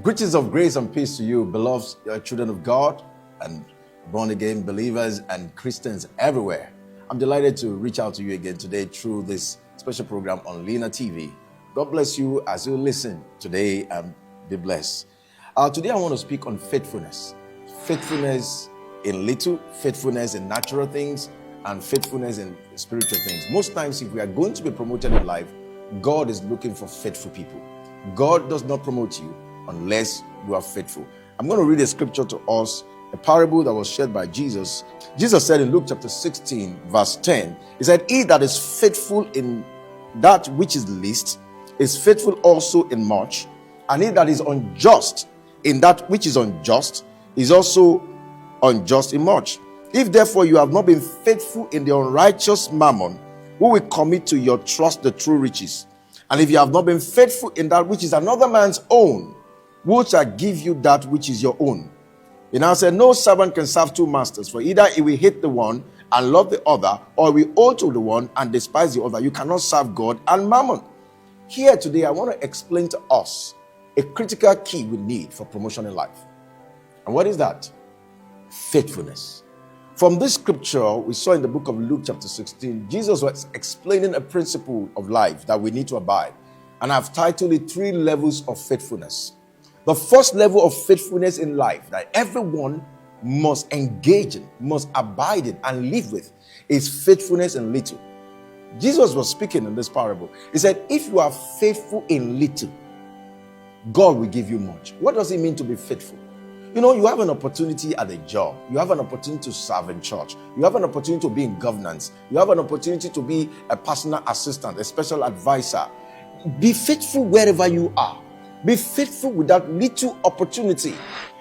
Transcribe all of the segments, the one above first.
Greetings of grace and peace to you, beloved children of God and born-again believers and Christians everywhere. I'm delighted to reach out to you again today through this special program on Lena TV. God bless you as you listen today and be blessed. Today I want to speak on faithfulness. Faithfulness in little, faithfulness in natural things, and faithfulness in spiritual things. Most times, if we are going to be promoted in life, God is looking for faithful people. God does not promote you unless you are faithful. I'm going to read a scripture to us, a parable that was shared by Jesus. Jesus said in Luke chapter 16, verse 10, he said, "He that is faithful in that which is least is faithful also in much, and he that is unjust in that which is unjust is also unjust in much. If therefore you have not been faithful in the unrighteous mammon, who will commit to your trust the true riches? And if you have not been faithful in that which is another man's own, who shall give you that which is your own?" He now said, "No servant can serve two masters, for either he will hate the one and love the other, or he will owe to the one and despise the other. You cannot serve God and mammon." Here today, I want to explain to us a critical key we need for promotion in life. And what is that? Faithfulness. From this scripture we saw in the book of Luke chapter 16, Jesus was explaining a principle of life that we need to abide. And I've titled it 3 levels of faithfulness. The first level of faithfulness in life that everyone must engage in, must abide in, and live with is faithfulness in little. Jesus was speaking in this parable. He said, if you are faithful in little, God will give you much. What does it mean to be faithful? You know, you have an opportunity at a job. You have an opportunity to serve in church. You have an opportunity to be in governance. You have an opportunity to be a personal assistant, a special advisor. Be faithful wherever you are. Be faithful with that little opportunity.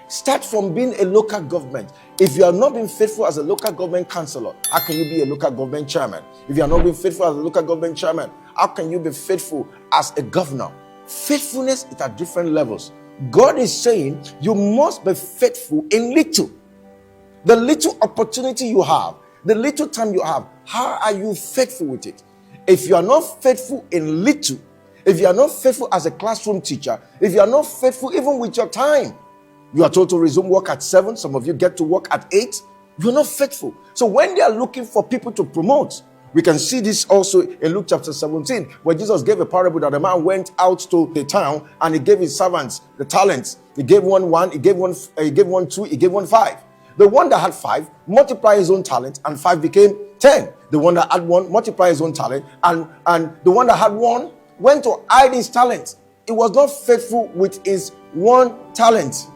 Start from being a local government. If you are not being faithful as a local government councillor, how can you be a local government chairman? If you are not being faithful as a local government chairman, how can you be faithful as a governor? Faithfulness is at different levels. God is saying you must be faithful in little. The little opportunity you have, the little time you have, how are you faithful with it? If you are not faithful in little, if you are not faithful as a classroom teacher, if you are not faithful even with your time, you are told to resume work at 7, some of you get to work at 8, you're not faithful. So when they are looking for people to promote, we can see this also in Luke chapter 17, where Jesus gave a parable that a man went out to the town and he gave his servants the talents. He gave one, he gave one 2, he gave one 5. The one that had 5 multiplied his own talent, and 5 became 10. The one that had 1 multiplied his own talent, and the one that had 1 went to hide his talent. He was not faithful with his 1 talent.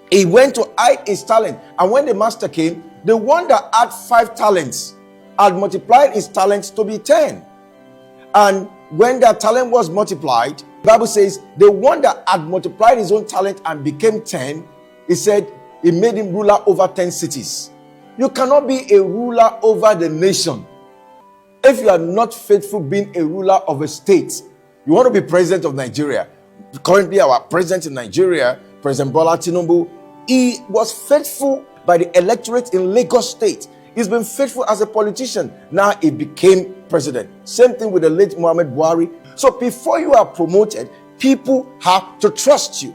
He went to hide his talent, and when the master came, the one that had 5 talents had multiplied his talents to be 10. And when that talent was multiplied, the Bible says the one that had multiplied his own talent and became 10, he said he made him ruler over 10 cities. You cannot be a ruler over the nation if you are not faithful being a ruler of a state. You want to be president of Nigeria. Currently, our president in Nigeria, President Bola Tinubu, he was faithful by the electorate in Lagos State. He's been faithful as a politician. Now he became president. Same thing with the late Muhammad Buhari. So before you are promoted, people have to trust you.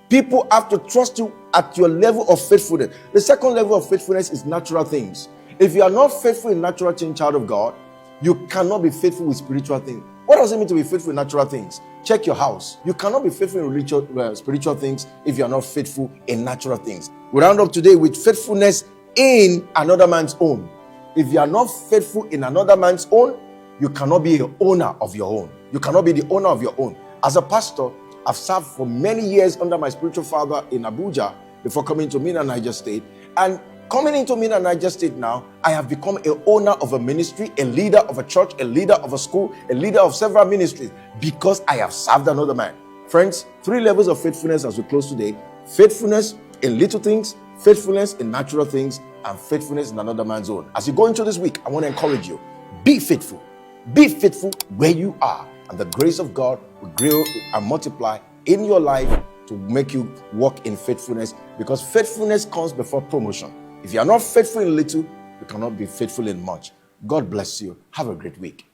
People have to trust you at your level of faithfulness. The second level of faithfulness is natural things. If you are not faithful in natural things, child of God, you cannot be faithful with spiritual things. What does it mean to be faithful in natural things? Check your house. You cannot be faithful in spiritual things if you are not faithful in natural things. We round up today with faithfulness in another man's own. If you are not faithful in another man's own, you cannot be the owner of your own. You cannot be the owner of your own. As a pastor, I've served for many years under my spiritual father in Abuja before coming to Mina, Niger State. And coming into Mina, Niger State now, I have become an owner of a ministry, a leader of a church, a leader of a school, a leader of several ministries, because I have served another man. Friends, 3 levels of faithfulness as we close today. Faithfulness in little things, faithfulness in natural things, and faithfulness in another man's own. As you go into this week, I want to encourage you. Be faithful. Be faithful where you are. And the grace of God will grow and multiply in your life to make you walk in faithfulness, because faithfulness comes before promotion. If you are not faithful in little, you cannot be faithful in much. God bless you. Have a great week.